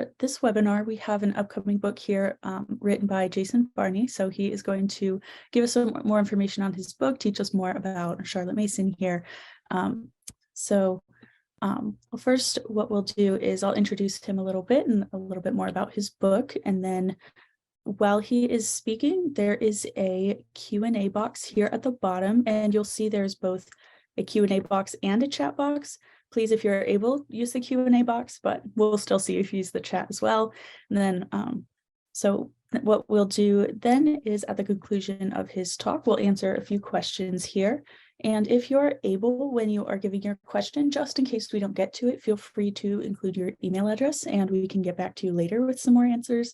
for this webinar, we have an upcoming book here written by Jason Barney. So he is going to give us some more information on his book, teach us more about Charlotte Mason here. Well, first, what we'll do is I'll introduce him a little bit and a little bit more about his book. And then while he is speaking, there is a Q&A box here at the bottom, and you'll see there's both a Q&A box and a chat box. Please, if you're able, use the Q&A box, but we'll still see if you use the chat as well. And then, so what we'll do then is at the conclusion of his talk, we'll answer a few questions here. And if you're able, when you are giving your question, just in case we don't get to it, feel free to include your email address and we can get back to you later with some more answers.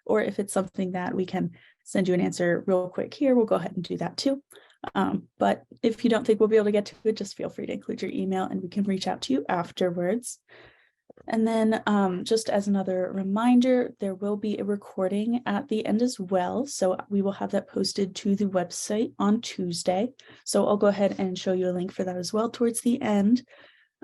Or if it's something that we can send you an answer real quick here, we'll go ahead and do that too. But if you don't think we'll be able to get to it, just feel free to include your email and we can reach out to you afterwards. And then just as another reminder, there will be a recording at the end as well. So we will have that posted to the website on Tuesday. So I'll go ahead and show you a link for that as well towards the end.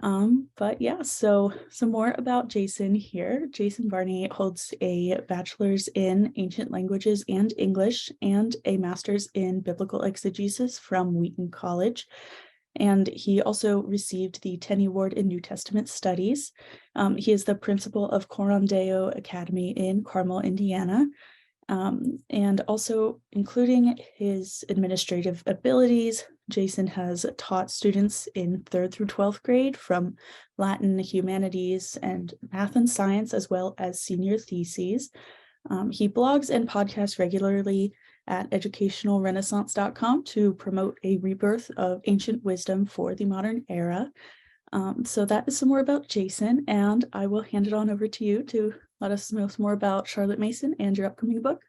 But yeah, so some more about Jason here. Jason Barney holds a bachelor's in ancient languages and English and a master's in biblical exegesis from Wheaton College. And he also received the Tenney Award in New Testament Studies. He is the principal of Coram Deo Academy in Carmel, Indiana. And also, including his administrative abilities, Jason has taught students in 3rd through 12th grade from Latin, humanities, and math and science, as well as senior theses. He blogs and podcasts regularly at educationalrenaissance.com to promote a rebirth of ancient wisdom for the modern era. So that is some more about Jason, and I will hand it on over to you to let us know some more about Charlotte Mason and your upcoming book.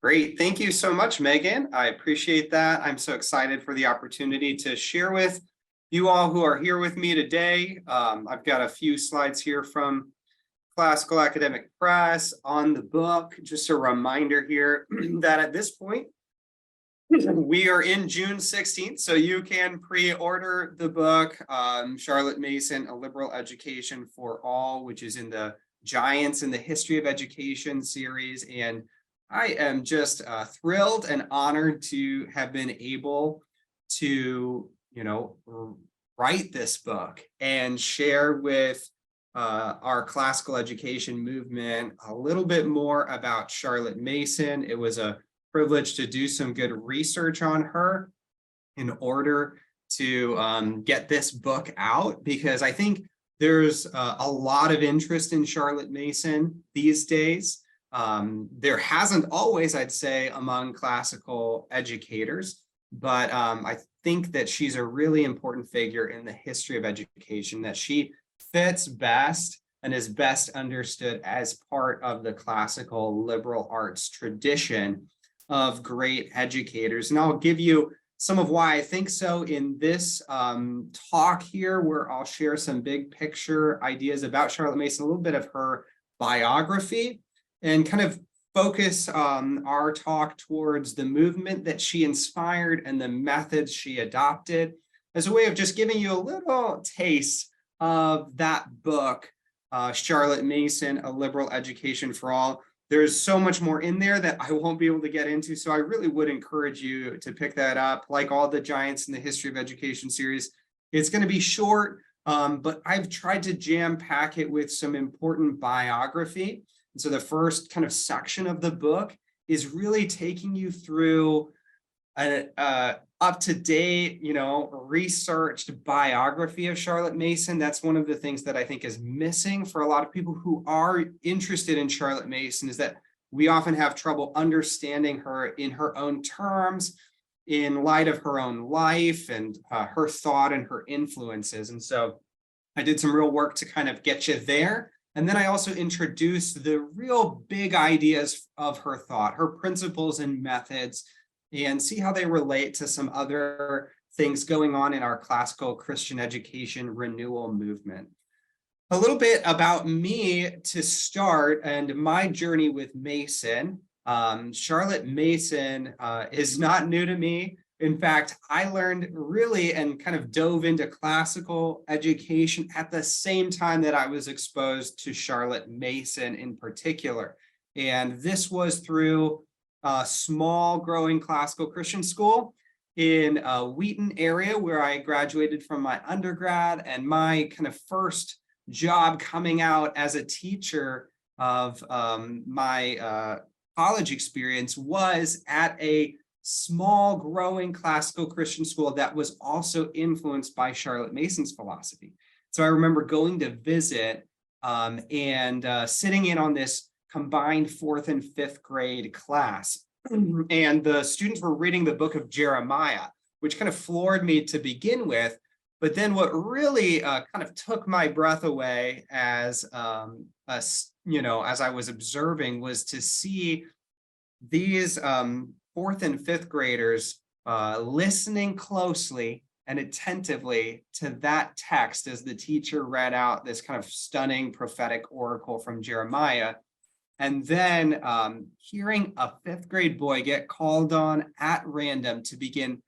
Great. Thank you so much, Megan. I appreciate that. I'm so excited for the opportunity to share with you all who are here with me today. I've got a few slides here from Classical Academic Press on the book. Just a reminder here that at this point, we are in June 16th, so you can pre-order the book, Charlotte Mason, A Liberal Education for All, which is in the Giants in the History of Education series. And I am just thrilled and honored to have been able to, write this book and share with our classical education movement a little bit more about Charlotte Mason. It was a privilege to do some good research on her in order to get this book out, because I think there's a lot of interest in Charlotte Mason these days. There hasn't always, I'd say, among classical educators, but I think that she's a really important figure in the history of education, that she fits best and is best understood as part of the classical liberal arts tradition of great educators. And I'll give you some of why I think so in this talk here, where I'll share some big picture ideas about Charlotte Mason, a little bit of her biography, and kind of focus our talk towards the movement that she inspired and the methods she adopted, as a way of just giving you a little taste of that book, Charlotte Mason, A Liberal Education for All. There's so much more in there that I won't be able to get into, so I really would encourage you to pick that up. Like all the Giants in the History of Education series, it's going to be short, but I've tried to jam pack it with some important biography. And so the first kind of section of the book is really taking you through an up-to-date, researched biography of Charlotte Mason. That's one of the things that I think is missing for a lot of people who are interested in Charlotte Mason, is that we often have trouble understanding her in her own terms, in light of her own life and her thought and her influences. And so I did some real work to kind of get you there. And then I also introduced the real big ideas of her thought, her principles and methods, and see how they relate to some other things going on in our classical Christian education renewal movement. A little bit about me to start and my journey with Mason. Charlotte Mason is not new to me. In fact, I learned really and kind of dove into classical education at the same time that I was exposed to Charlotte Mason in particular. And this was through a small growing classical Christian school in Wheaton area where I graduated from my undergrad, and my kind of first job coming out as a teacher of my college experience was at a small growing classical Christian school that was also influenced by Charlotte Mason's philosophy. So I remember going to visit and sitting in on this combined 4th and 5th grade class. And the students were reading the book of Jeremiah, which kind of floored me to begin with. But then what really kind of took my breath away as as I was observing was to see these 4th and 5th graders listening closely and attentively to that text as the teacher read out this kind of stunning prophetic oracle from Jeremiah. And then hearing a 5th grade boy get called on at random to begin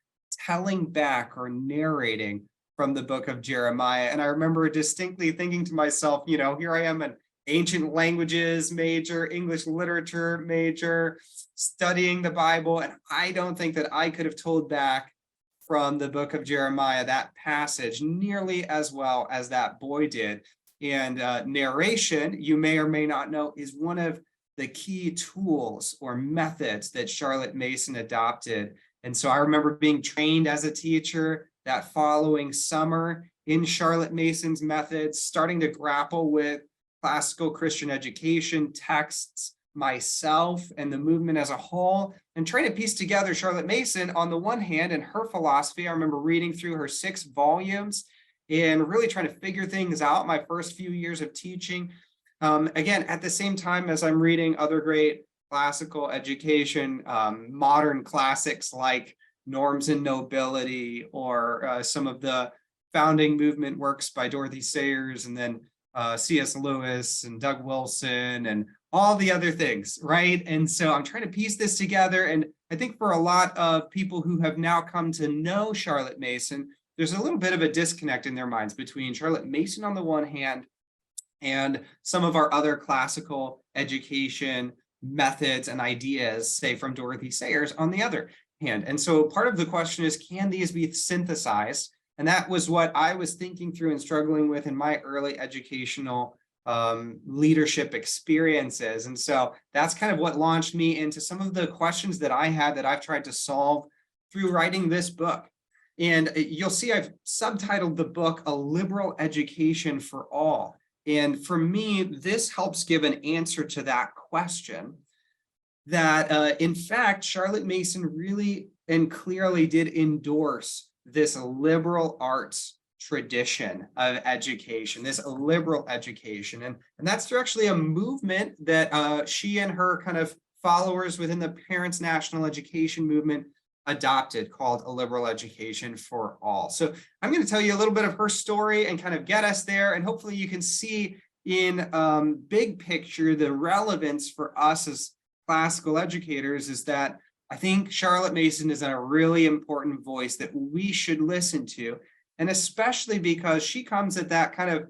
telling back or narrating from the book of Jeremiah. And I remember distinctly thinking to myself, here I am, an ancient languages major, English literature major, studying the Bible. And I don't think that I could have told back from the book of Jeremiah that passage nearly as well as that boy did. And narration, you may or may not know, is one of the key tools or methods that Charlotte Mason adopted. And so I remember being trained as a teacher that following summer in Charlotte Mason's methods, starting to grapple with classical Christian education texts myself and the movement as a whole, and trying to piece together Charlotte Mason on the one hand and her philosophy. I remember reading through her 6 volumes and really trying to figure things out my first few years of teaching. Again, at the same time as I'm reading other great classical education, modern classics like Norms and Nobility, or some of the founding movement works by Dorothy Sayers, and then C.S. Lewis and Doug Wilson and all the other things, right? And so I'm trying to piece this together. And I think for a lot of people who have now come to know Charlotte Mason, there's a little bit of a disconnect in their minds between Charlotte Mason on the one hand and some of our other classical education methods and ideas, say from Dorothy Sayers, on the other hand. And so part of the question is, can these be synthesized? And that was what I was thinking through and struggling with in my early educational leadership experiences. And so that's kind of what launched me into some of the questions that I had that I've tried to solve through writing this book. And you'll see I've subtitled the book A Liberal Education for All. And for me, this helps give an answer to that question, that in fact, Charlotte Mason really and clearly did endorse this liberal arts tradition of education, this liberal education. And that's through actually a movement that she and her kind of followers within the Parents National Education movement adopted, called A Liberal Education for All. So I'm going to tell you a little bit of her story and kind of get us there. And hopefully you can see in big picture the relevance for us as classical educators is that I think Charlotte Mason is a really important voice that we should listen to. And especially because she comes at that kind of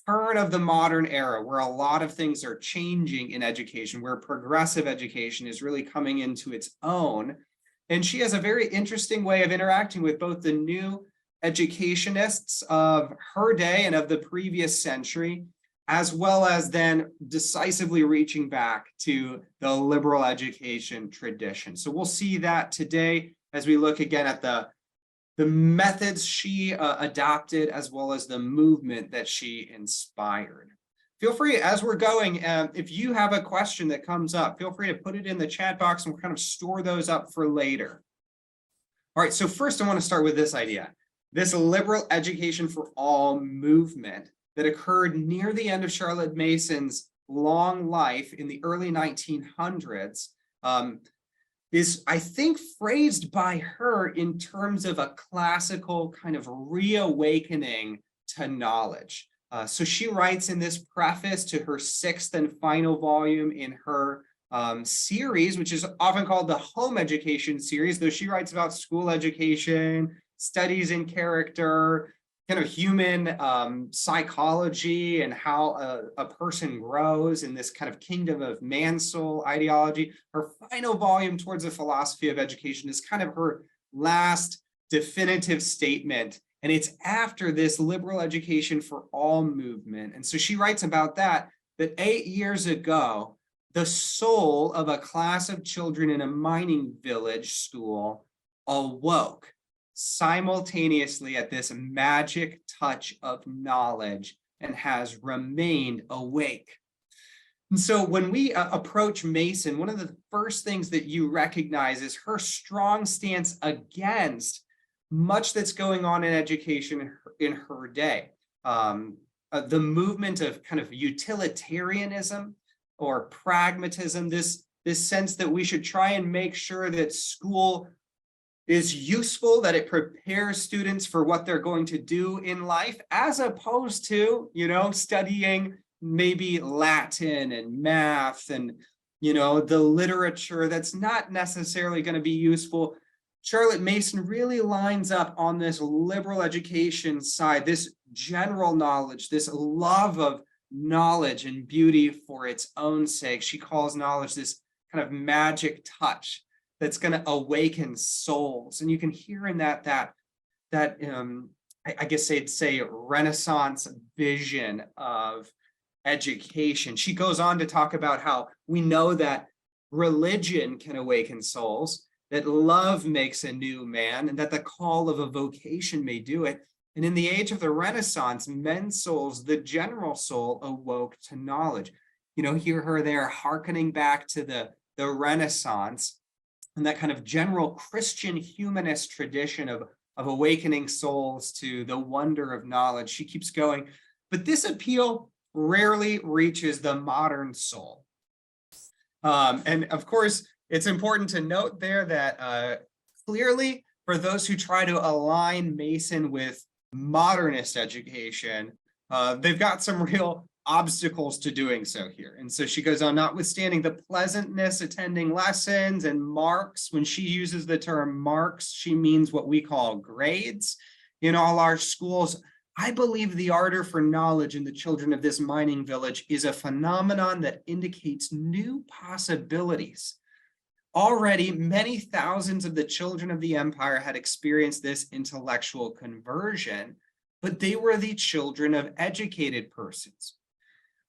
turn of the modern era where a lot of things are changing in education, where progressive education is really coming into its own. And she has a very interesting way of interacting with both the new educationists of her day and of the previous century, as well as then decisively reaching back to the liberal education tradition. So we'll see that today as we look again at the methods she adopted, as well as the movement that she inspired. Feel free, as we're going, if you have a question that comes up, feel free to put it in the chat box and we'll kind of store those up for later. All right, so first I want to start with this idea, this liberal education for all movement that occurred near the end of Charlotte Mason's long life in the early 1900s is, I think, phrased by her in terms of a classical kind of reawakening to knowledge. So she writes in this preface to her 6th and final volume in her series, which is often called the home education series, though she writes about school education, studies in character, kind of human psychology, and how a person grows in this kind of kingdom of man soul ideology. Her final volume, Towards a Philosophy of Education, is kind of her last definitive statement. And it's after this liberal education for all movement. And so she writes about that 8 years ago, the soul of a class of children in a mining village school awoke simultaneously at this magic touch of knowledge and has remained awake. And so when we approach Mason, one of the first things that you recognize is her strong stance against much that's going on in education in her day. The movement of kind of utilitarianism or pragmatism, this sense that we should try and make sure that school is useful, that it prepares students for what they're going to do in life, as opposed to, studying maybe Latin and math and, the literature that's not necessarily going to be useful. Charlotte Mason really lines up on this liberal education side, this general knowledge, this love of knowledge and beauty for its own sake. She calls knowledge this kind of magic touch that's going to awaken souls. And you can hear in that I guess they'd say Renaissance vision of education. She goes on to talk about how we know that religion can awaken souls, that love makes a new man, and that the call of a vocation may do it. And in the age of the Renaissance, men's souls, the general soul, awoke to knowledge. Hear her there hearkening back to the Renaissance and that kind of general Christian humanist tradition of awakening souls to the wonder of knowledge. She keeps going, but this appeal rarely reaches the modern soul. And of course, it's important to note there that clearly, for those who try to align Mason with modernist education, they've got some real obstacles to doing so here. And so she goes on, notwithstanding the pleasantness attending lessons and marks. When she uses the term marks, she means what we call grades in all our schools. I believe the ardor for knowledge in the children of this mining village is a phenomenon that indicates new possibilities. Already, many thousands of the children of the empire had experienced this intellectual conversion, but they were the children of educated persons.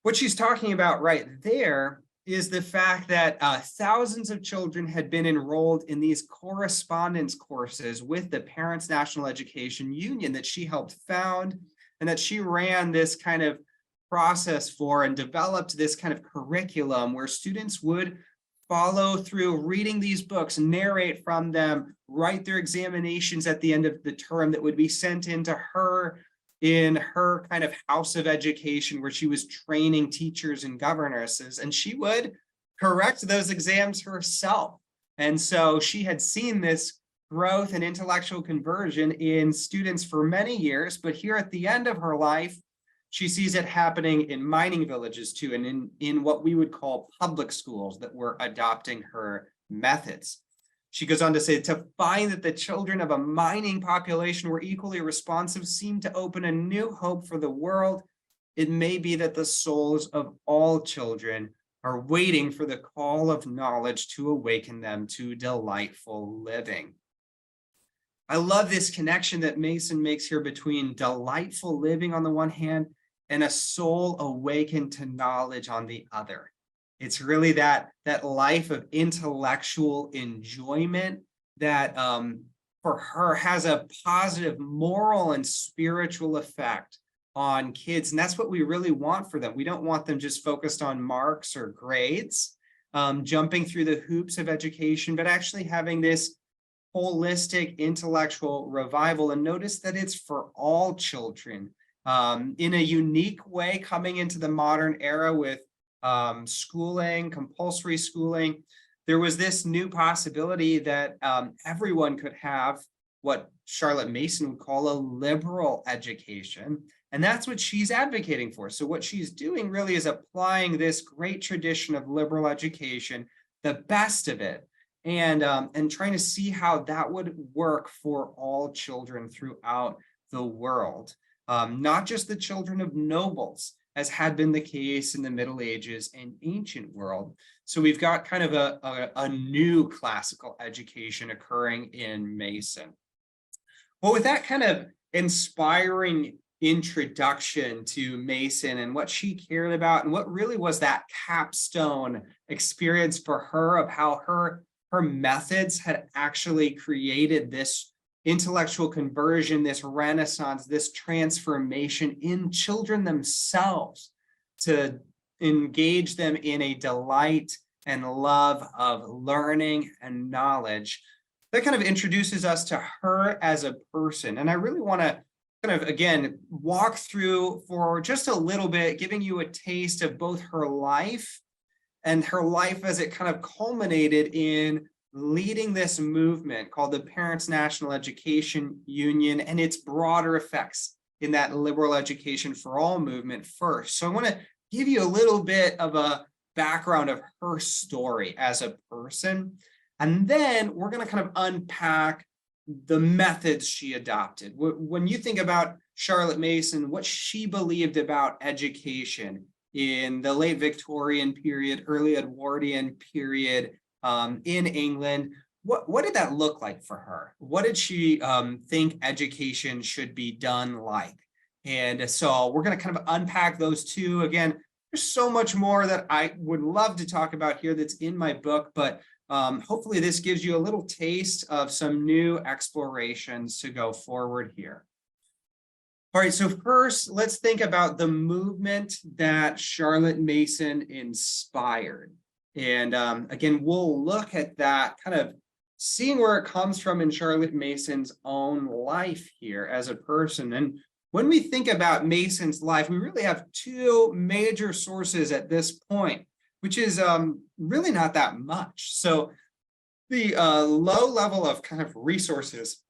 What she's talking about right there is the fact that thousands of children had been enrolled in these correspondence courses with the Parents National Education Union that she helped found, and that she ran this kind of process for and developed this kind of curriculum where students would follow through reading these books, narrate from them, write their examinations at the end of the term that would be sent into her in her kind of house of education where she was training teachers and governesses, and she would correct those exams herself. And so she had seen this growth and intellectual conversion in students for many years, but here at the end of her life, she sees it happening in mining villages too, and in what we would call public schools that were adopting her methods. She goes on to say, to find that the children of a mining population were equally responsive seemed to open a new hope for the world. It may be that the souls of all children are waiting for the call of knowledge to awaken them to delightful living. I love this connection that Mason makes here between delightful living on the one hand and a soul awakened to knowledge on the other. It's really that life of intellectual enjoyment that for her has a positive moral and spiritual effect on kids. And that's what we really want for them. We don't want them just focused on marks or grades, jumping through the hoops of education, but actually having this holistic intellectual revival. And notice that it's for all children in a unique way, coming into the modern era with schooling, compulsory schooling. There was this new possibility that everyone could have what Charlotte Mason would call a liberal education. And that's what she's advocating for. So what she's doing really is applying this great tradition of liberal education, the best of it, and trying to see how that would work for all children throughout the world, not just the children of nobles, as had been the case in the Middle Ages and ancient world. So we've got kind of a new classical education occurring in Mason. Well, with that kind of inspiring introduction to Mason and what she cared about and what really was that capstone experience for her of how her methods had actually created this intellectual conversion, this renaissance, this transformation in children themselves, to engage them in a delight and love of learning and knowledge. That kind of introduces us to her as a person. And I really want to kind of, again, walk through for just a little bit, giving you a taste of both her life and her life as it kind of culminated in leading this movement called the Parents National Education Union and its broader effects in that liberal education for all movement first. So I want to give you a little bit of a background of her story as a person. And then we're going to kind of unpack the methods she adopted. When you think about Charlotte Mason, what she believed about education in the late Victorian period, early Edwardian period in England, what did that look like for her? What did she think education should be done like? And so we're going to kind of unpack those two. Again, there's so much more that I would love to talk about here that's in my book, but hopefully this gives you a little taste of some new explorations to go forward here. All right, so first, let's think about the movement that Charlotte Mason inspired. And again, we'll look at that, kind of seeing where it comes from in Charlotte Mason's own life here as a person. And when we think about Mason's life, we really have two major sources at this point, which is really not that much. So the low level of kind of resources,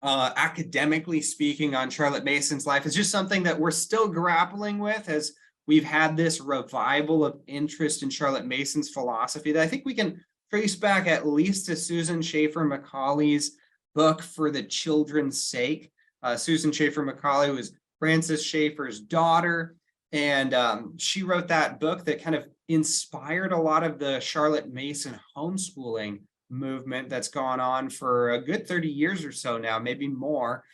academically speaking, on Charlotte Mason's life is just something that we're still grappling with as we've had this revival of interest in Charlotte Mason's philosophy that I think we can trace back at least to Susan Schaeffer Macaulay's book For the Children's Sake. Susan Schaeffer Macaulay was Francis Schaeffer's daughter, and she wrote that book that kind of inspired a lot of the Charlotte Mason homeschooling movement that's gone on for a good 30 years or so now, maybe more.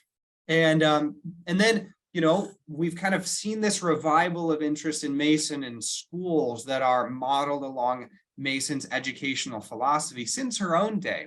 And then, you know, we've kind of seen this revival of interest in Mason in schools that are modeled along Mason's educational philosophy since her own day.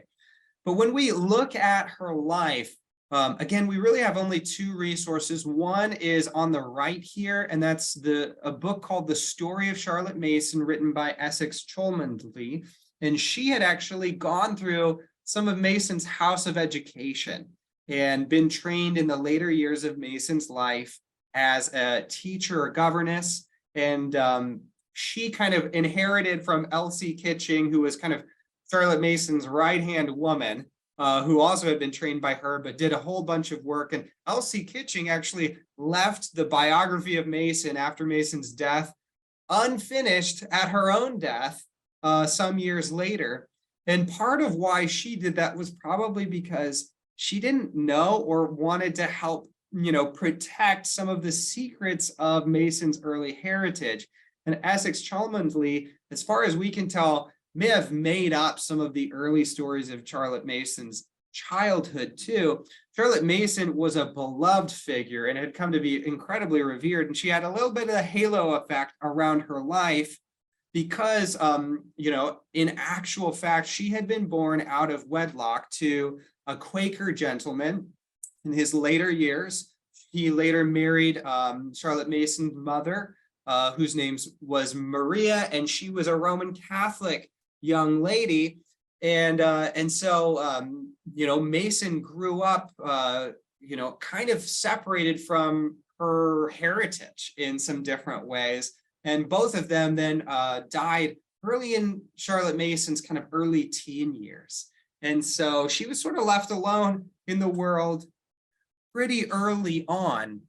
But when we look at her life, again, we really have only two resources. One is on the right here, and that's a book called The Story of Charlotte Mason, written by Essex Cholmondeley. And she had actually gone through some of Mason's House of Education and been trained in the later years of Mason's life as a teacher or governess. And she kind of inherited from Elsie Kitching, who was kind of Charlotte Mason's right-hand woman, who also had been trained by her, but did a whole bunch of work. And Elsie Kitching actually left the biography of Mason after Mason's death unfinished at her own death some years later. And part of why she did that was probably because she didn't know or wanted to help, you know, protect some of the secrets of Mason's early heritage. And Essex Cholmondeley, as far as we can tell, may have made up some of the early stories of Charlotte Mason's childhood too. Charlotte Mason was a beloved figure and had come to be incredibly revered. And she had a little bit of a halo effect around her life because, you know, in actual fact, she had been born out of wedlock to a Quaker gentleman in his later years. He later married Charlotte Mason's mother, whose name was Maria, and she was a Roman Catholic young lady. And so, you know, Mason grew up, you know, kind of separated from her heritage in some different ways. And both of them then died early in Charlotte Mason's kind of early teen years. And so she was sort of left alone in the world pretty early on.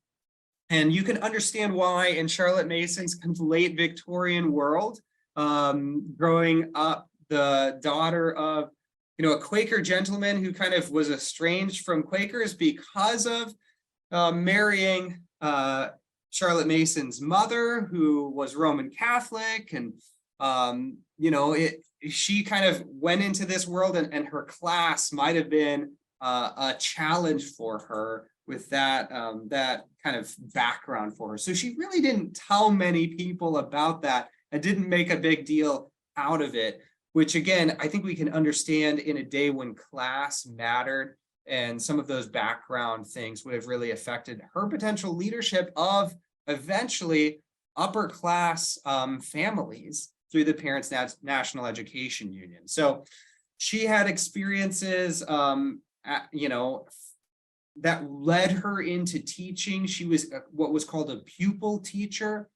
And you can understand why in Charlotte Mason's kind of late Victorian world, growing up the daughter of, a Quaker gentleman who kind of was estranged from Quakers because of marrying Charlotte Mason's mother, who was Roman Catholic. And, she kind of went into this world, and her class might have been a challenge for her with that kind of background for her. So she really didn't tell many people about that and didn't make a big deal out of it, which again, I think we can understand in a day when class mattered, and some of those background things would have really affected her potential leadership of eventually upper class families through the Parents National Education Union. So she had experiences, that led her into teaching. She was what was called a pupil teacher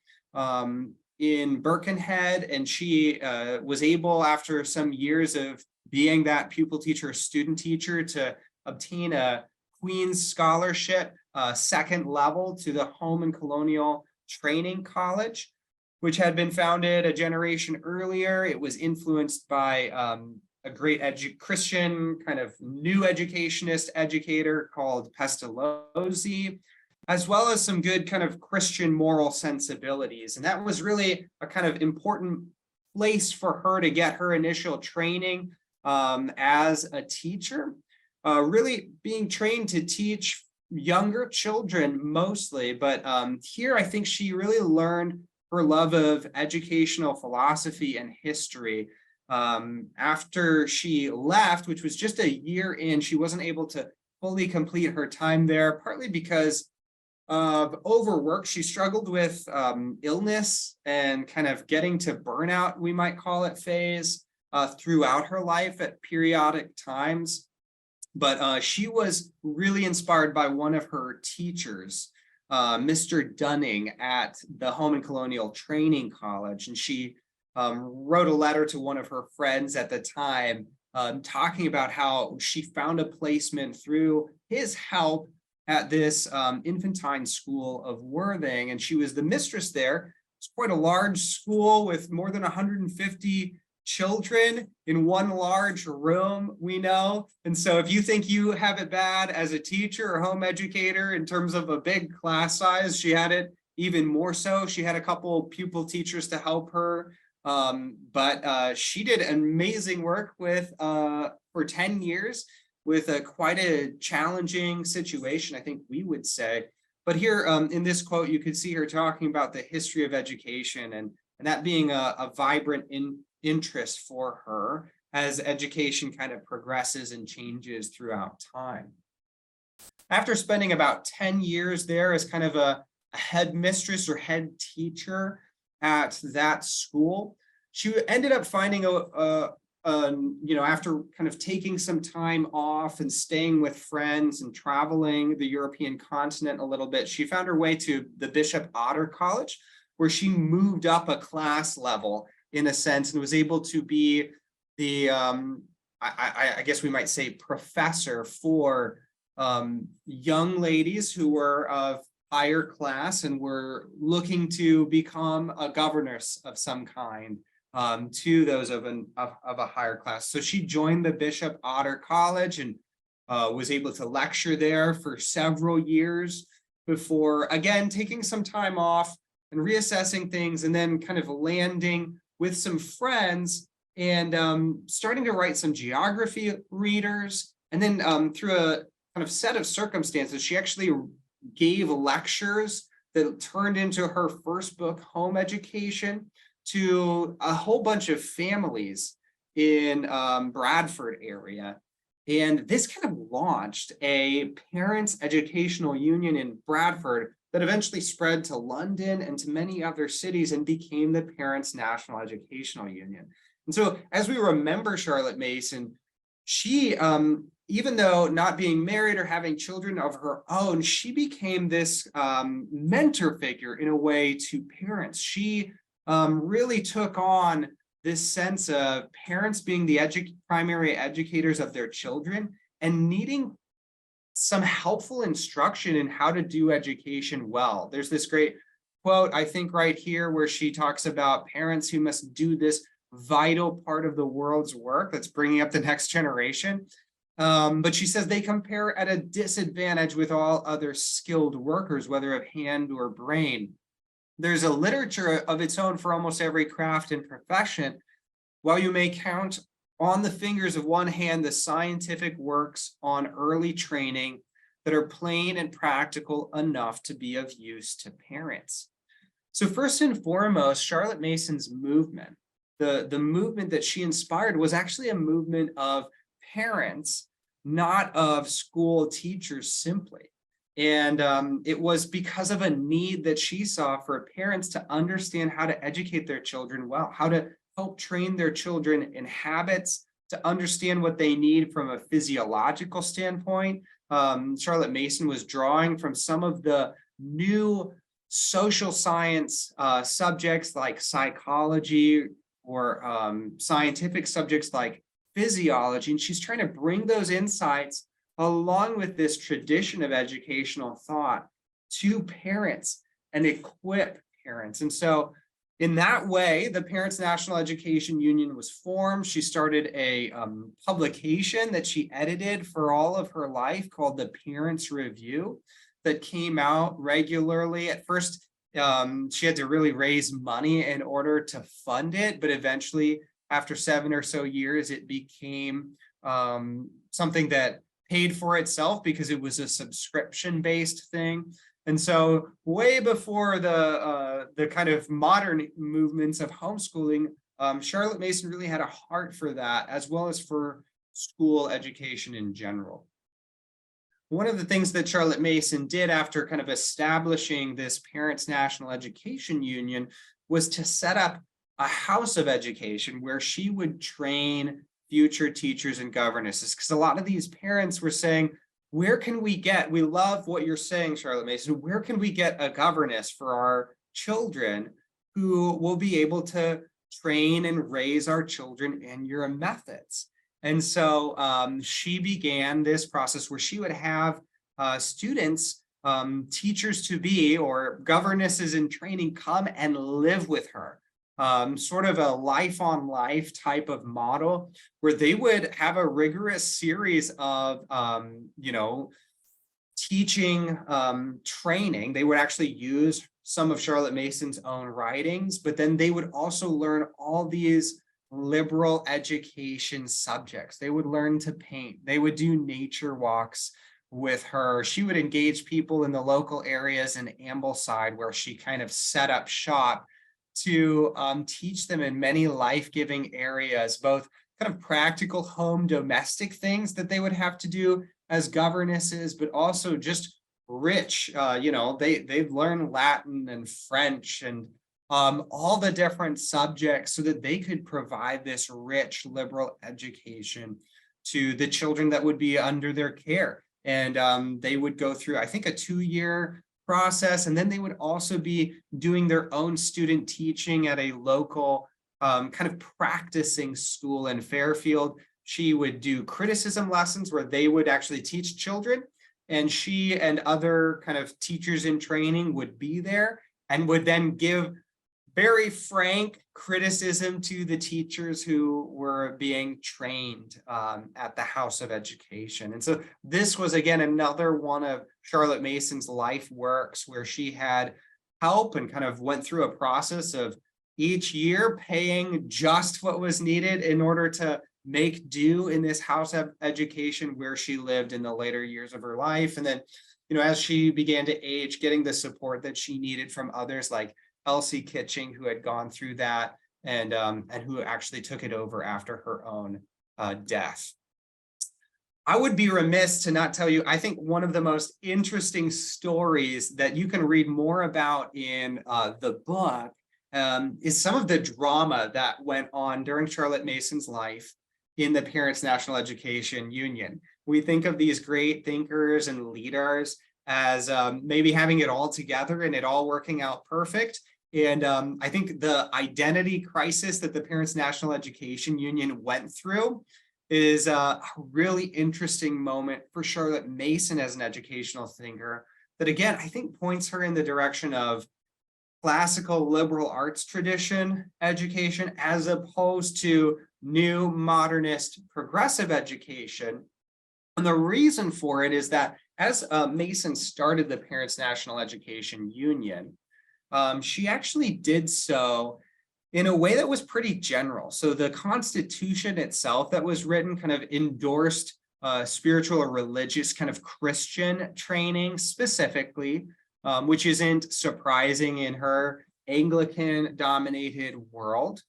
in Birkenhead, and she was able, after some years of being that pupil teacher, student teacher, to obtain a Queen's Scholarship, second level, to the Home and Colonial Training College, which had been founded a generation earlier. It was influenced by a great Christian kind of new educationist educator called Pestalozzi, as well as some good kind of Christian moral sensibilities. And that was really a kind of important place for her to get her initial training as a teacher, really being trained to teach younger children mostly. But here, I think she really learned her love of educational philosophy and history. After she left, which was just a year in, she wasn't able to fully complete her time there, partly because of overwork. She struggled with illness and kind of getting to burnout, we might call it, phase throughout her life at periodic times. But she was really inspired by one of her teachers, Mr. Dunning, at the Home and Colonial Training College. And she wrote a letter to one of her friends at the time, talking about how she found a placement through his help at this infantine school of Worthing. And she was the mistress there. It's quite a large school with more than 150 children in one large room, we know. And so if you think you have it bad as a teacher or home educator in terms of a big class size, she had it even more so. She had a couple pupil teachers to help her. But she did amazing work with for 10 years with quite a challenging situation, I think we would say. But here in this quote, you could see her talking about the history of education and that being a vibrant interest for her as education kind of progresses and changes throughout time. After spending about 10 years there as kind of a headmistress or head teacher at that school, she ended up finding after kind of taking some time off and staying with friends and traveling the European continent a little bit, she found her way to the Bishop Otter College, where she moved up a class level in a sense and was able to be the, I guess we might say, professor for young ladies who were of higher class and were looking to become a governess of some kind to those of a higher class. So she joined the Bishop Otter College and was able to lecture there for several years before, again, taking some time off and reassessing things, and then kind of landing with some friends and starting to write some geography readers. And then through a kind of set of circumstances, she actually gave lectures that turned into her first book, Home Education, to a whole bunch of families in Bradford area. And this kind of launched a parents' educational union in Bradford that eventually spread to London and to many other cities and became the Parents' National Educational Union. And so as we remember Charlotte Mason, she, even though not being married or having children of her own, she became this mentor figure in a way to parents. She really took on this sense of parents being the primary educators of their children and needing some helpful instruction in how to do education well. There's this great quote, I think right here, where she talks about parents who must do this vital part of the world's work that's bringing up the next generation. But she says they compare at a disadvantage with all other skilled workers, whether of hand or brain. There's a literature of its own for almost every craft and profession. While you may count on the fingers of one hand the scientific works on early training that are plain and practical enough to be of use to parents. So first and foremost, Charlotte Mason's movement, the movement that she inspired was actually a movement of parents, not of school teachers simply. And it was because of a need that she saw for parents to understand how to educate their children well, how to help train their children in habits, to understand what they need from a physiological standpoint. Charlotte Mason was drawing from some of the new social science subjects like psychology or scientific subjects like physiology, and she's trying to bring those insights along with this tradition of educational thought to parents and equip parents. And so in that way, the Parents National Education Union was formed. She started a publication that she edited for all of her life called the Parents Review that came out regularly. At first, she had to really raise money in order to fund it, but eventually, after 7 or so years, it became something that paid for itself because it was a subscription-based thing. And so way before the kind of modern movements of homeschooling, Charlotte Mason really had a heart for that, as well as for school education in general. One of the things that Charlotte Mason did after kind of establishing this Parents National Education Union was to set up a house of education where she would train future teachers and governesses. Because a lot of these parents were saying, where can we love what you're saying, Charlotte Mason, where can we get a governess for our children who will be able to train and raise our children in your methods? And so she began this process where she would have students, teachers to be, or governesses in training come and live with her. Sort of a life on life type of model where they would have a rigorous series of, teaching, training. They would actually use some of Charlotte Mason's own writings, but then they would also learn all these liberal education subjects. They would learn to paint. They would do nature walks with her. She would engage people in the local areas in Ambleside, where she kind of set up shop to teach them in many life-giving areas, both kind of practical home domestic things that they would have to do as governesses, but also just rich, they'd learn Latin and French and all the different subjects so that they could provide this rich liberal education to the children that would be under their care. And they would go through, I think, a 2-year process, and then they would also be doing their own student teaching at a local kind of practicing school in Fairfield. She would do criticism lessons where they would actually teach children, and she and other kind of teachers in training would be there and would then give very frank criticism to the teachers who were being trained at the House of Education. And so this was, again, another one of Charlotte Mason's life works where she had help and kind of went through a process of each year paying just what was needed in order to make do in this House of Education where she lived in the later years of her life. And then, as she began to age, getting the support that she needed from others like Elsie Kitching, who had gone through that and who actually took it over after her own death. I would be remiss to not tell you, I think one of the most interesting stories that you can read more about in the book is some of the drama that went on during Charlotte Mason's life in the Parents National Education Union. We think of these great thinkers and leaders as maybe having it all together and it all working out perfect. And I think the identity crisis that the Parents National Education Union went through is a really interesting moment for Charlotte Mason as an educational thinker that, again, I think points her in the direction of classical liberal arts tradition education as opposed to new modernist progressive education. And the reason for it is that as Mason started the Parents National Education Union, she actually did so in a way that was pretty general. So the Constitution itself that was written kind of endorsed spiritual or religious kind of Christian training specifically, which isn't surprising in her Anglican-dominated world.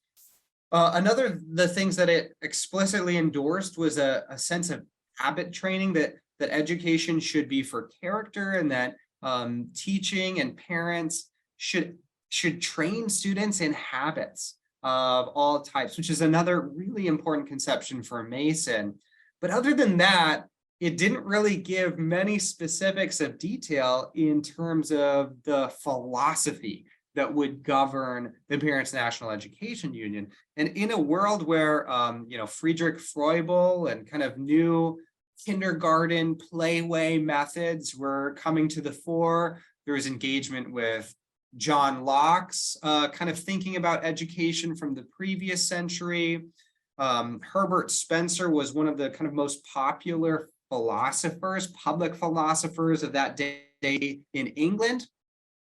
The things that it explicitly endorsed was a sense of habit training that education should be for character, and that teaching and parents should train students in habits of all types, which is another really important conception for Mason. But other than that, it didn't really give many specifics of detail in terms of the philosophy that would govern the Parents National Education Union. And in a world where, Friedrich Froebel and kind of new kindergarten playway methods were coming to the fore, there was engagement with John Locke's kind of thinking about education from the previous century. Herbert Spencer was one of the kind of most popular public philosophers of that day in England,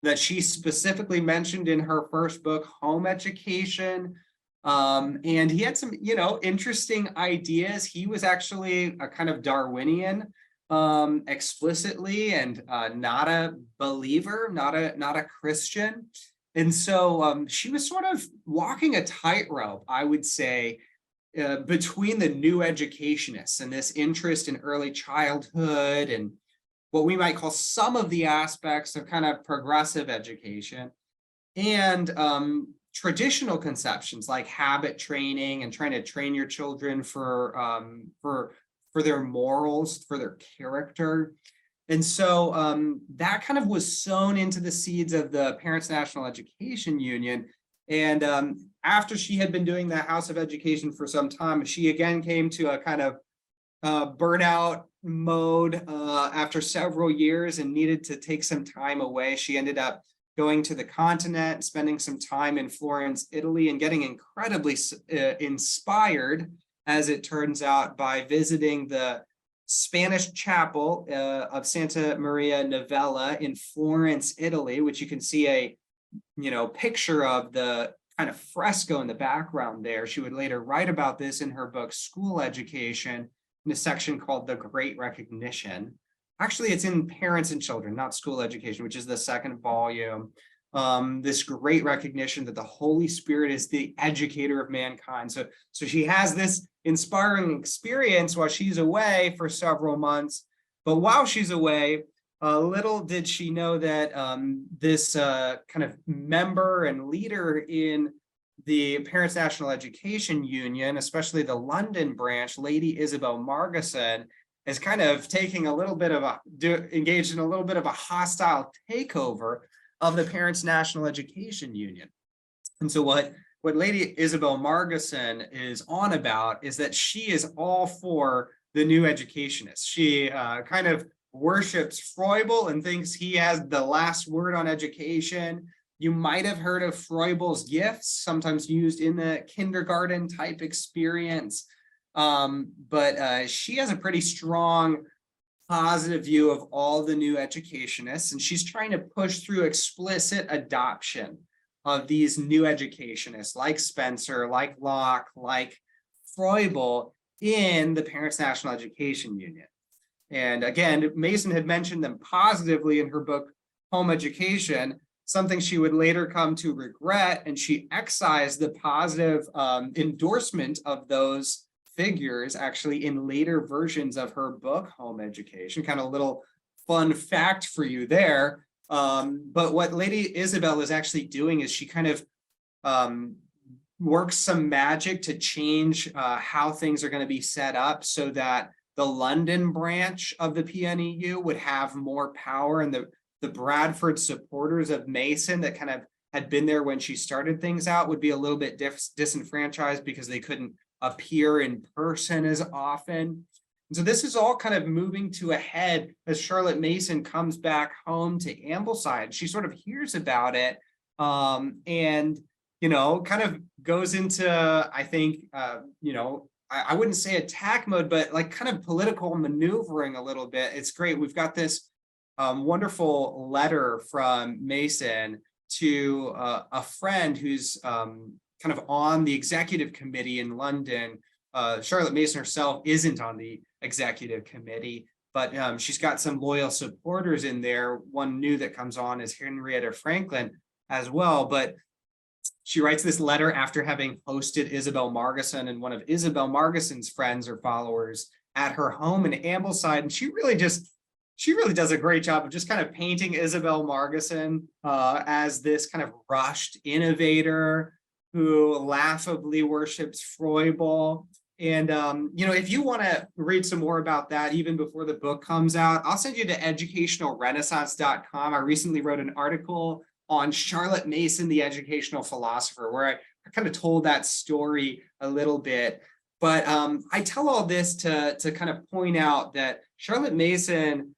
that she specifically mentioned in her first book, Home Education. And he had some, interesting ideas. He was actually a kind of Darwinian explicitly, and not a believer, not a Christian. And so she was sort of walking a tightrope, I would say, between the new educationists and this interest in early childhood and what we might call some of the aspects of kind of progressive education, and traditional conceptions like habit training and trying to train your children for their morals, for their character. And so that kind of was sown into the seeds of the Parents National Education Union. And after she had been doing the House of Education for some time, she again came to a kind of burnout mode after several years and needed to take some time away. She ended up going to the continent, spending some time in Florence, Italy, and getting incredibly inspired, as it turns out, by visiting the Spanish chapel of Santa Maria Novella in Florence, Italy, which you can see a picture of the kind of fresco in the background there. She would later write about this in her book, School Education, in a section called The Great Recognition. Actually, it's in Parents and Children, not School Education, which is the second volume. This great recognition that the Holy Spirit is the educator of mankind. So she has this inspiring experience while she's away for several months. But while she's away, little did she know that this kind of member and leader in the Parents National Education Union, especially the London branch, Lady Isabel Margison, is kind of taking engaged in a little bit of a hostile takeover of the Parents National Education Union. And so what Lady Isabel Margison is on about is that she is all for the new educationists. She kind of worships Froebel and thinks he has the last word on education. You might have heard of Froebel's gifts, sometimes used in the kindergarten type experience. But she has a pretty strong positive view of all the new educationists, and she's trying to push through explicit adoption of these new educationists like Spencer, like Locke, like Froebel in the Parents National Education Union. And again, Mason had mentioned them positively in her book, Home Education, something she would later come to regret, and she excised the positive endorsement of those figures actually in later versions of her book, Home Education. Kind of a little fun fact for you there. But what Lady Isabel is actually doing is she kind of works some magic to change how things are going to be set up so that the London branch of the PNEU would have more power, and the Bradford supporters of Mason that kind of had been there when she started things out would be a little bit disenfranchised because they couldn't appear in person as often. And so this is all kind of moving to a head as Charlotte Mason comes back home to Ambleside. She sort of hears about it, and kind of goes into, I think, I wouldn't say attack mode, but like kind of political maneuvering a little bit. It's great. We've got this wonderful letter from Mason to a friend who's kind of on the executive committee in London. Charlotte Mason herself isn't on the executive committee, but she's got some loyal supporters in there. One new that comes on is Henrietta Franklin as well. But she writes this letter after having hosted Isabel Margeson and one of Isabel Margeson's friends or followers at her home in Ambleside. And she really does a great job of just kind of painting Isabel Margeson as this kind of rushed innovator who laughably worships Froebel. And, if you want to read some more about that, even before the book comes out, I'll send you to educationalrenaissance.com. I recently wrote an article on Charlotte Mason, the educational philosopher, where I kind of told that story a little bit. But I tell all this to kind of point out that Charlotte Mason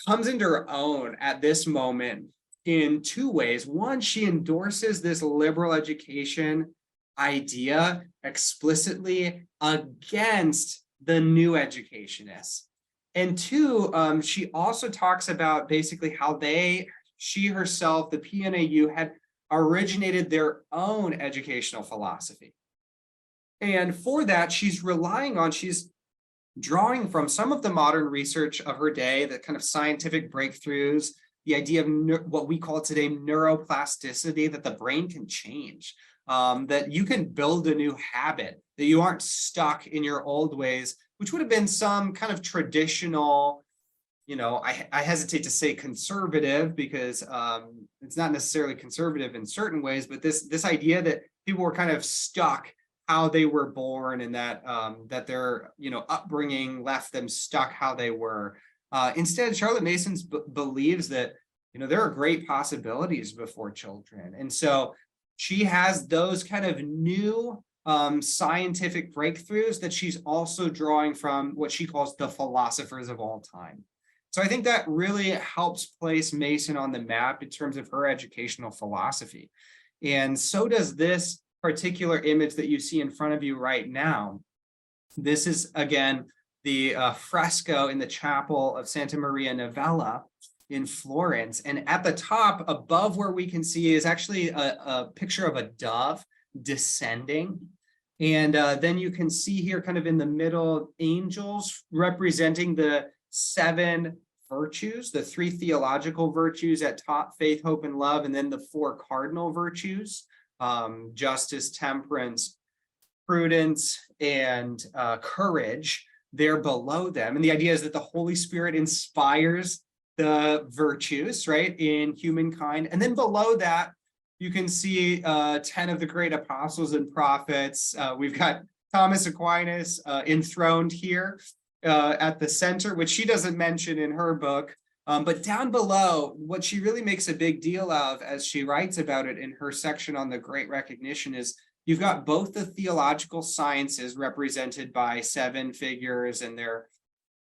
comes into her own at this moment in two ways. One, she endorses this liberal education idea explicitly against the new educationists. And two, she also talks about basically how she herself, the PNEU, had originated their own educational philosophy. And for that, she's drawing from some of the modern research of her day, the kind of scientific breakthroughs, the idea of what we call today neuroplasticity, that the brain can change, that you can build a new habit, that you aren't stuck in your old ways, which would have been some kind of traditional, I hesitate to say conservative because it's not necessarily conservative in certain ways, but this idea that people were kind of stuck how they were born and that their upbringing left them stuck how they were. Instead, Charlotte Mason believes that there are great possibilities before children, and so she has those kind of new scientific breakthroughs that she's also drawing from what she calls the philosophers of all time. So I think that really helps place Mason on the map in terms of her educational philosophy. And so does this particular image that you see in front of you right now. This is, again, the fresco in the chapel of Santa Maria Novella in Florence. And at the top, above where we can see, is actually a picture of a dove descending. And then you can see here kind of in the middle, angels representing the 7 virtues, the 3 theological virtues at top: faith, hope, and love, and then the 4 cardinal virtues, justice, temperance, prudence, and courage. They're below them. And the idea is that the Holy Spirit inspires the virtues, right, in humankind. And then below that, you can see 10 of the great apostles and prophets. We've got Thomas Aquinas enthroned here at the center, which she doesn't mention in her book. But down below, what she really makes a big deal of, as she writes about it in her section on the Great Recognition, is you've got both the theological sciences represented by 7 figures and their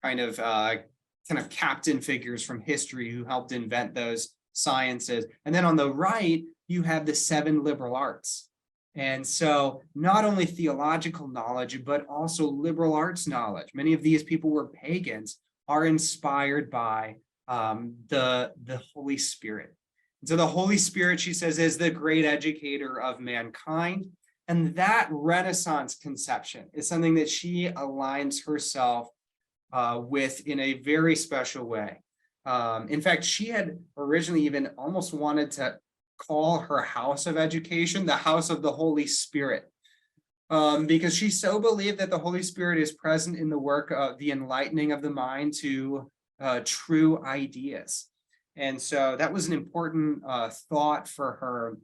kind of captain figures from history who helped invent those sciences. And then on the right, you have the 7 liberal arts. And so not only theological knowledge, but also liberal arts knowledge. Many of these people were pagans, are inspired by the Holy Spirit. And so the Holy Spirit, she says, is the great educator of mankind. And that Renaissance conception is something that she aligns herself with in a very special way. In fact, she had originally even almost wanted to call her house of education the house of the Holy Spirit, because she so believed that the Holy Spirit is present in the work of the enlightening of the mind to true ideas. And so that was an important thought for her.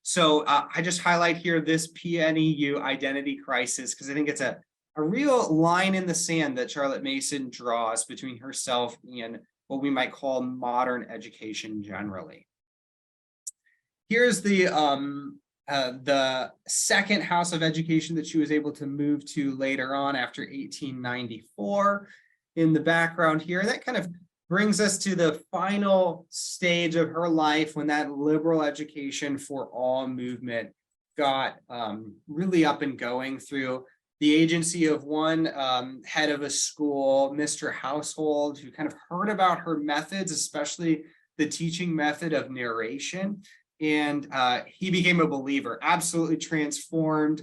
So I just highlight here this PNEU identity crisis, because I think it's a real line in the sand that Charlotte Mason draws between herself and what we might call modern education generally. Here's the the second house of education that she was able to move to later on after 1894 in the background here. That kind of brings us to the final stage of her life when that liberal education for all movement got really up and going through the agency of one head of a school, Mr. Household, who kind of heard about her methods, especially the teaching method of narration. And he became a believer, absolutely transformed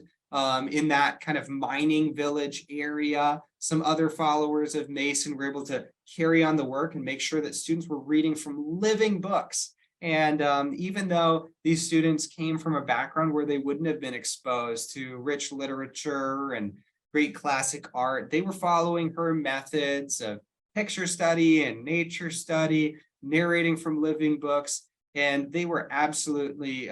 in that kind of mining village area. Some other followers of Mason were able to carry on the work and make sure that students were reading from living books. And even though these students came from a background where they wouldn't have been exposed to rich literature and great classic art, they were following her methods of picture study and nature study, narrating from living books. And they were absolutely,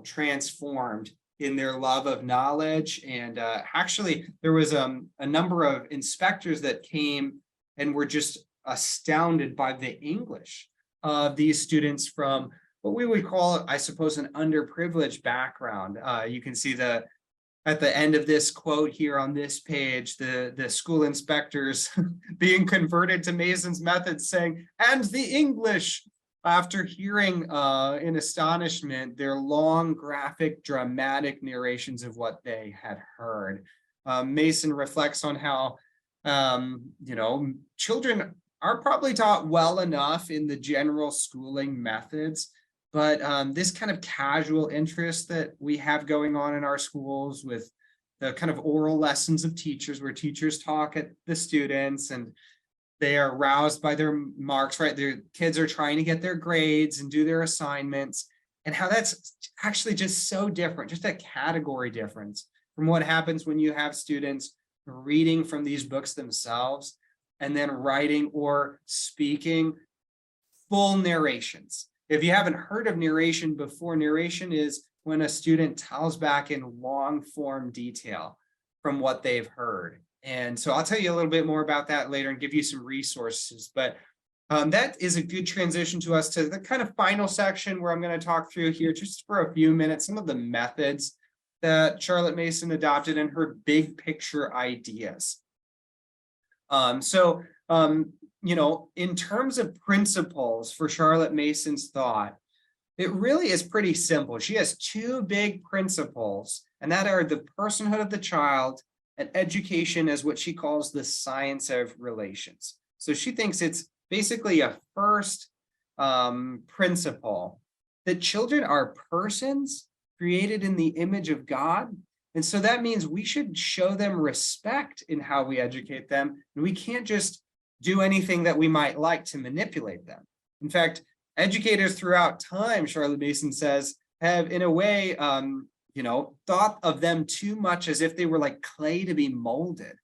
transformed in their love of knowledge. And actually, there was a number of inspectors that came and were just astounded by the English of these students from what we would call, I suppose, an underprivileged background. You can see at the end of this quote here on this page, the school inspectors being converted to Mason's methods, saying, "And the English," after hearing in astonishment their long, graphic, dramatic narrations of what they had heard. Mason reflects on how, children are probably taught well enough in the general schooling methods, but this kind of casual interest that we have going on in our schools with the kind of oral lessons of teachers, where teachers talk at the students and they are roused by their marks, right? Their kids are trying to get their grades and do their assignments, and how that's actually just so different, just a category difference from what happens when you have students reading from these books themselves and then writing or speaking full narrations. If you haven't heard of narration before, narration is when a student tells back in long form detail from what they've heard. And so I'll tell you a little bit more about that later and give you some resources. But that is a good transition to us to the kind of final section where I'm going to talk through here just for a few minutes, some of the methods that Charlotte Mason adopted and her big picture ideas. In terms of principles for Charlotte Mason's thought, it really is pretty simple. She has two big principles, and that are the personhood of the child and education as what she calls the science of relations. So she thinks it's basically a first principle that children are persons created in the image of God. And so that means we should show them respect in how we educate them. And we can't just do anything that we might like to manipulate them. In fact, educators throughout time, Charlotte Mason says, have in a way, thought of them too much as if they were like clay to be molded.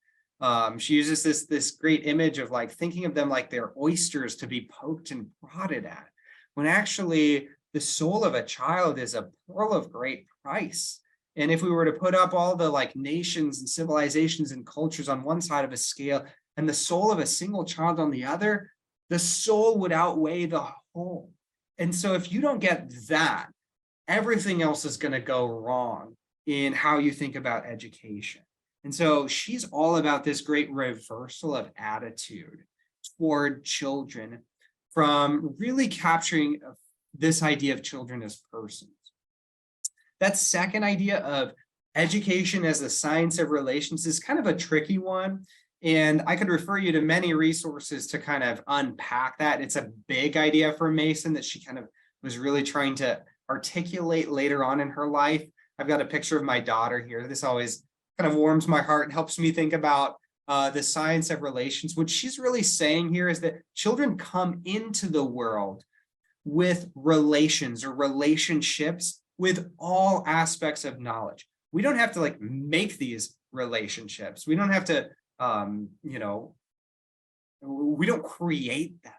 She uses this great image of like thinking of them like they're oysters to be poked and prodded at, when actually the soul of a child is a pearl of great price. And if we were to put up all the like nations and civilizations and cultures on one side of a scale and the soul of a single child on the other, the soul would outweigh the whole. And so if you don't get that, everything else is going to go wrong in how you think about education. And so she's all about this great reversal of attitude toward children, from really capturing this idea of children as persons. That second idea of education as the science of relations is kind of a tricky one. And I could refer you to many resources to kind of unpack that. It's a big idea for Mason that she kind of was really trying to articulate later on in her life. I've got a picture of my daughter here. This always kind of warms my heart and helps me think about the science of relations. What she's really saying here is that children come into the world with relations or relationships with all aspects of knowledge. We don't have to like make these relationships. We don't have to, we don't create them.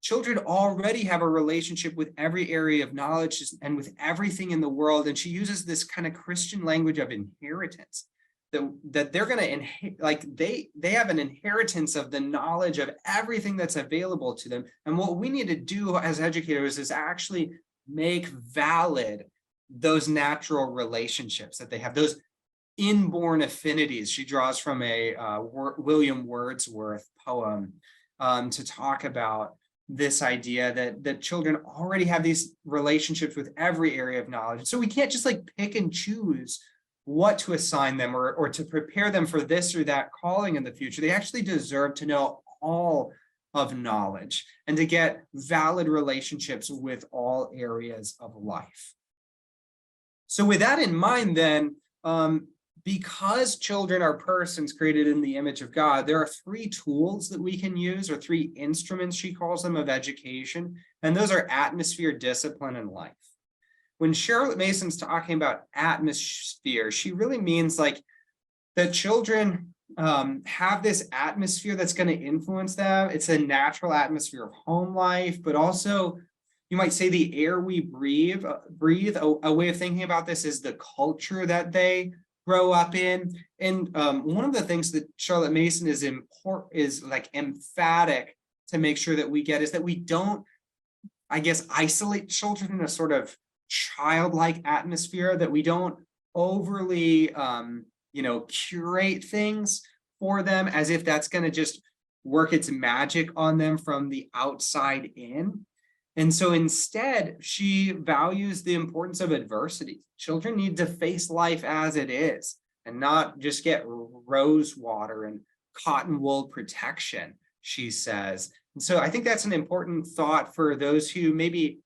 Children already have a relationship with every area of knowledge and with everything in the world. And she uses this kind of Christian language of inheritance, that they're going to they have an inheritance of the knowledge of everything that's available to them. And what we need to do as educators is actually make valid those natural relationships that they have, those inborn affinities. She draws from a William Wordsworth poem to talk about this idea that children already have these relationships with every area of knowledge. So we can't just like pick and choose what to assign them or to prepare them for this or that calling in the future. They actually deserve to know all of knowledge and to get valid relationships with all areas of life. So with that in mind, then, because children are persons created in the image of God, there are 3 tools that we can use, or 3 instruments, she calls them, of education. And those are atmosphere, discipline, and life. When Charlotte Mason's talking about atmosphere, she really means like that children have this atmosphere that's going to influence them. It's a natural atmosphere of home life, but also you might say the air we breathe. A way of thinking about this is the culture that they grow up in. And one of the things that Charlotte Mason is emphatic to make sure that we get is that we don't, I guess, isolate children in a sort of childlike atmosphere, that we don't overly curate things for them as if that's going to just work its magic on them from the outside in. And so instead, she values the importance of adversity. Children need to face life as it is and not just get rose water and cotton wool protection, she says. And so I think that's an important thought for those who maybe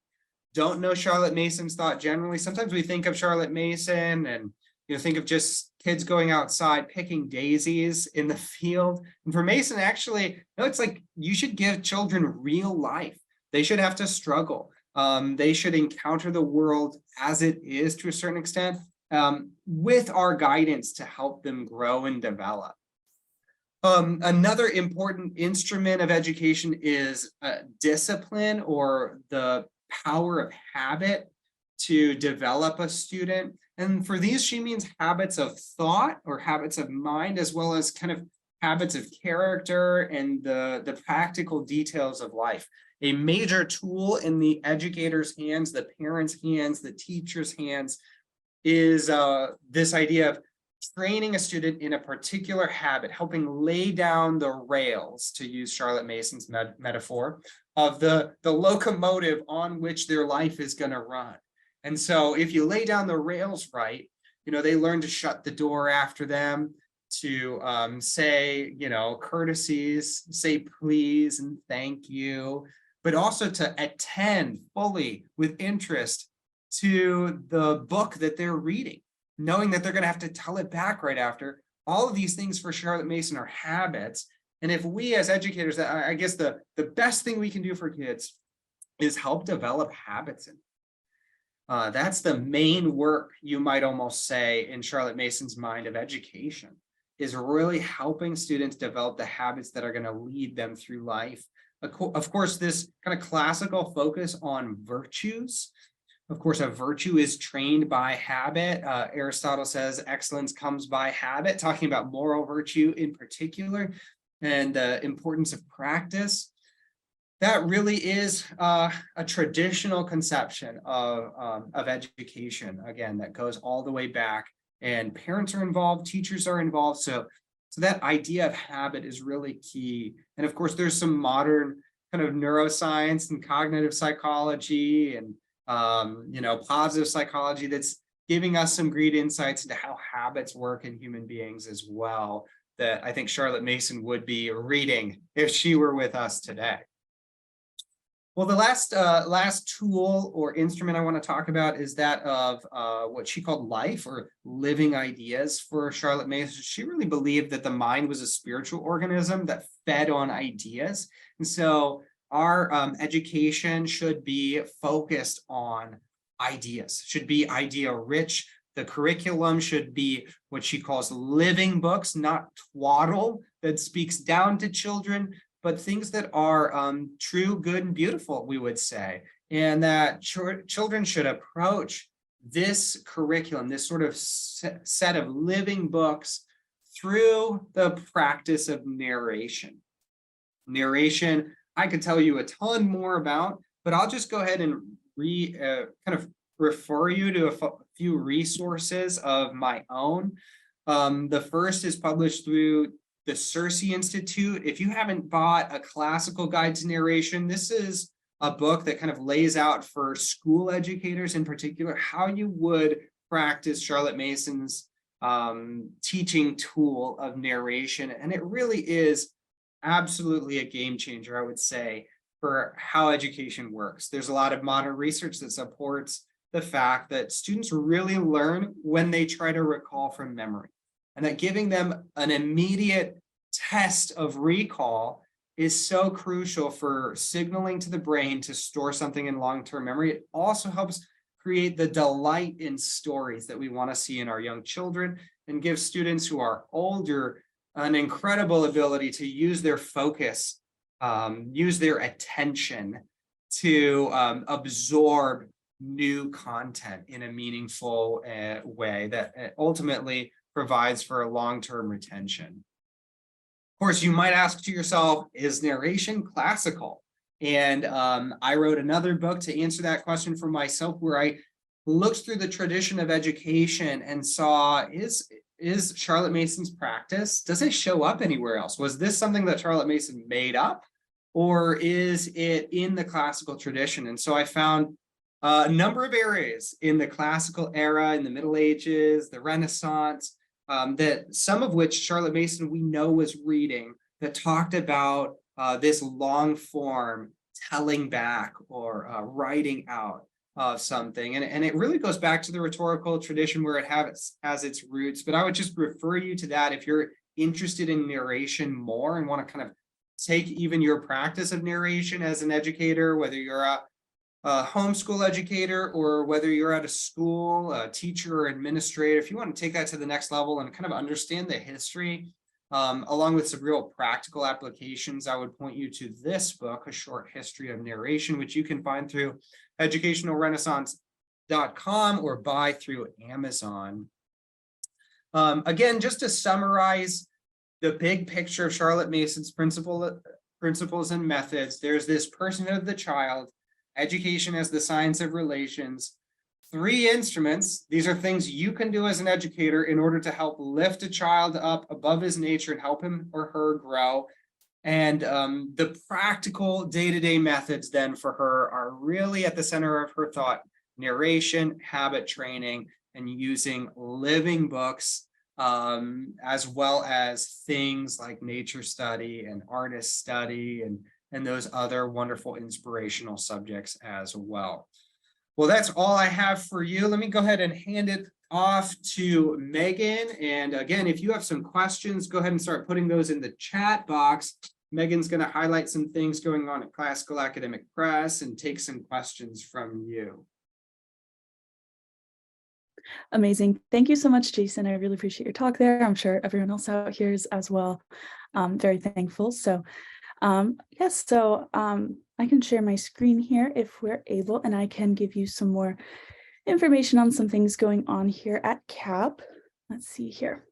don't know Charlotte Mason's thought generally. Sometimes we think of Charlotte Mason and think of just kids going outside picking daisies in the field. And for Mason, actually, no, it's like you should give children real life. They should have to struggle. They should encounter the world as it is to a certain extent, with our guidance to help them grow and develop. Another important instrument of education is discipline, or the power of habit to develop a student. And for these, she means habits of thought or habits of mind, as well as kind of habits of character and the practical details of life. A major tool in the educator's hands, the parents' hands, the teacher's hands, is this idea of training a student in a particular habit, helping lay down the rails, to use Charlotte Mason's metaphor, of the locomotive on which their life is going to run. And so if you lay down the rails right, they learn to shut the door after them, to say, courtesies, say please and thank you, but also to attend fully with interest to the book that they're reading, knowing that they're going to have to tell it back right after. All of these things for Charlotte Mason are habits. And if we as educators, I guess the best thing we can do for kids is help develop habits in them. That's the main work, you might almost say, in Charlotte Mason's mind of education, is really helping students develop the habits that are going to lead them through life. Of course, this kind of classical focus on virtues. Of course, a virtue is trained by habit. Aristotle says excellence comes by habit, talking about moral virtue in particular, and the importance of practice. That really is a traditional conception of education, again, that goes all the way back, and parents are involved, teachers are involved. So that idea of habit is really key. And of course, there's some modern kind of neuroscience and cognitive psychology and positive psychology that's giving us some great insights into how habits work in human beings as well, that I think Charlotte Mason would be reading if she were with us today. Well, the last tool or instrument I want to talk about is that of what she called life, or living ideas. For Charlotte Mason, she really believed that the mind was a spiritual organism that fed on ideas. And so our education should be focused on ideas, should be idea rich. The curriculum should be what she calls living books, not twaddle that speaks down to children, but things that are true, good, and beautiful, we would say. And that children should approach this curriculum, this sort of set of living books, through the practice of narration. Narration, I could tell you a ton more about, but I'll just go ahead and kind of refer you to a few resources of my own. The first is published through the Cersei Institute. If you haven't bought a classical guide to narration, this is a book that kind of lays out for school educators in particular how you would practice Charlotte Mason's teaching tool of narration. And it really is absolutely a game changer, I would say, for how education works. There's a lot of modern research that supports the fact that students really learn when they try to recall from memory, and that giving them an immediate test of recall is so crucial for signaling to the brain to store something in long-term memory. It also helps create the delight in stories that we want to see in our young children, and give students who are older an incredible ability to use their focus, use their attention to absorb new content in a meaningful way that ultimately provides for a long-term retention. Of course, you might ask to yourself, is narration classical? And I wrote another book to answer that question for myself, where I looked through the tradition of education and saw, is Charlotte Mason's practice, does it show up anywhere else? Was this something that Charlotte Mason made up, or is it in the classical tradition? And so I found a number of areas in the classical era, in the Middle Ages, the Renaissance, that some of which Charlotte Mason we know was reading, that talked about this long form telling back or writing out of something. And it really goes back to the rhetorical tradition where it has its roots. But I would just refer you to that if you're interested in narration more and want to kind of take even your practice of narration as an educator, whether you're a homeschool educator or whether you're at a school, a teacher or administrator. If you want to take that to the next level and kind of understand the history, along with some real practical applications, I would point you to this book, A Short History of Narration, which you can find through educationalrenaissance.com or buy through Amazon. Again, just to summarize the big picture of Charlotte Mason's principles and methods, there's this personhood of the child, education as the science of relations, 3 instruments. These are things you can do as an educator in order to help lift a child up above his nature and help him or her grow. And the practical day-to-day methods then for her are really at the center of her thought: narration, habit training, and using living books, as well as things like nature study and artist study and those other wonderful inspirational subjects as well. Well, that's all I have for you. Let me go ahead and hand it off to Megan. And again, if you have some questions, go ahead and start putting those in the chat box. Megan's going to highlight some things going on at Classical Academic Press and take some questions from you. Amazing. Thank you so much, Jason. I really appreciate your talk there. I'm sure everyone else out here is as well. Very thankful. So yes, so I can share my screen here if we're able, and I can give you some more information on some things going on here at CAP. Let's see here.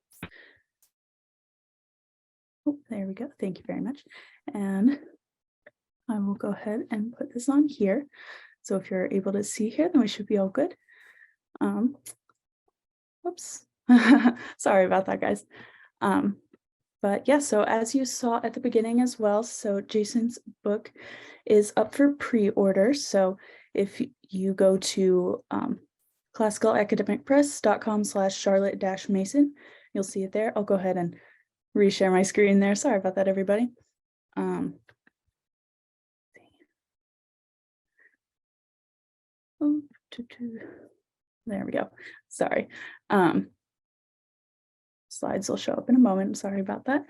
Oh, there we go. Thank you very much. And I will go ahead and put this on here. So if you're able to see here, then we should be all good. Whoops. Sorry about that, guys. But yeah, so as you saw at the beginning as well, so Jason's book is up for pre-order. So if you go to classicalacademicpress.com/Charlotte-Mason, you'll see it there. I'll go ahead and reshare my screen there. Sorry about that, everybody. There we go. Sorry. Slides will show up in a moment. Sorry about that.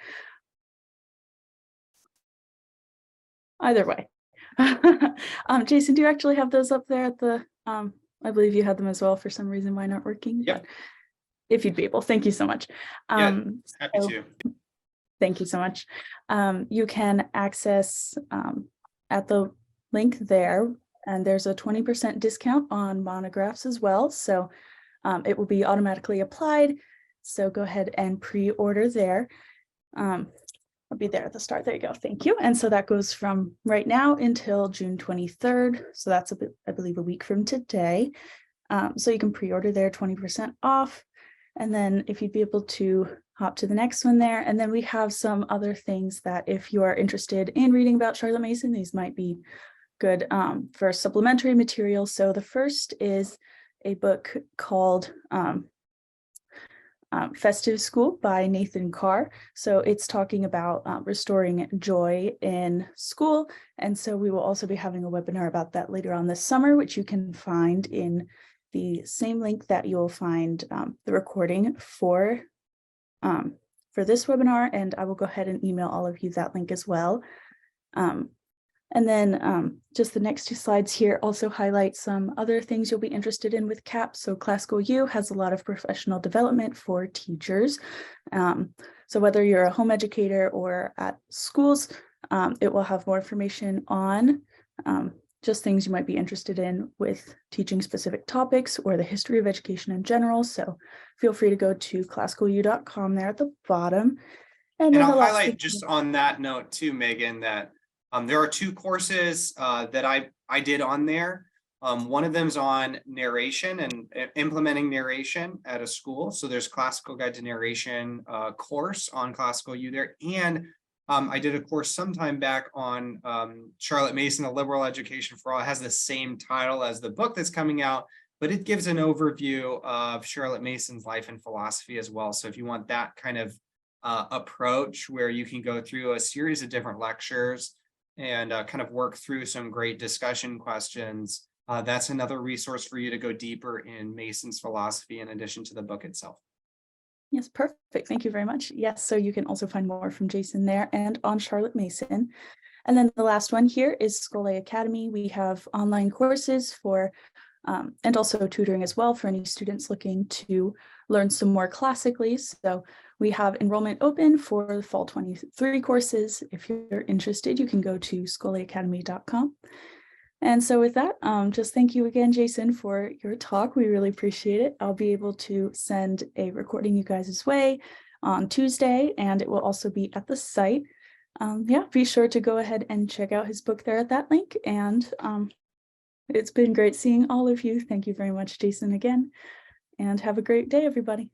Either way. Jason, do you actually have those up there at the, I believe you had them as well. For some reason, mine aren't working. Yep. But if you'd be able, thank you so much. Happy to. Thank you so much. You can access at the link there, and there's a 20% discount on monographs as well. So it will be automatically applied. So go ahead and pre-order there. I'll be there at the start. There you go. Thank you. And so that goes from right now until June 23rd. So that's I believe a week from today. So you can pre-order there, 20% off. And then if you'd be able to hop to the next one there. And then we have some other things that if you are interested in reading about Charlotte Mason, these might be good for supplementary material. So the first is a book called Festive School by Nathan Carr. So it's talking about restoring joy in school. And so we will also be having a webinar about that later on this summer, which you can find in the same link that you'll find the recording for this webinar. And I will go ahead and email all of you that link as well. And then just the next 2 slides here also highlight some other things you'll be interested in with CAP. So Classical U has a lot of professional development for teachers. So whether you're a home educator or at schools, it will have more information on just things you might be interested in with teaching specific topics or the history of education in general. So feel free to go to classicalu.com there at the bottom. And I'll highlight just on that note too, Megan, that there are 2 courses that I did on there. One of them is on narration and implementing narration at a school. So there's Classical Guide to Narration course on Classical U there. And I did a course sometime back on Charlotte Mason, A Liberal Education for All. It has the same title as the book that's coming out, but it gives an overview of Charlotte Mason's life and philosophy as well. So if you want that kind of approach where you can go through a series of different lectures and kind of work through some great discussion questions, that's another resource for you to go deeper in Mason's philosophy in addition to the book itself. Yes, perfect. Thank you very much. Yes, so you can also find more from Jason there and on Charlotte Mason. And then the last one here is School Academy. We have online courses for and also tutoring as well for any students looking to learn some more classically. So we have enrollment open for the fall 23 courses. If you're interested, you can go to schoolacademy.com. And so with that, just thank you again, Jason, for your talk. We really appreciate it. I'll be able to send a recording you guys' way on Tuesday, and it will also be at the site. Yeah, be sure to go ahead and check out his book there at that link. And it's been great seeing all of you. Thank you very much, Jason, again, and have a great day, everybody.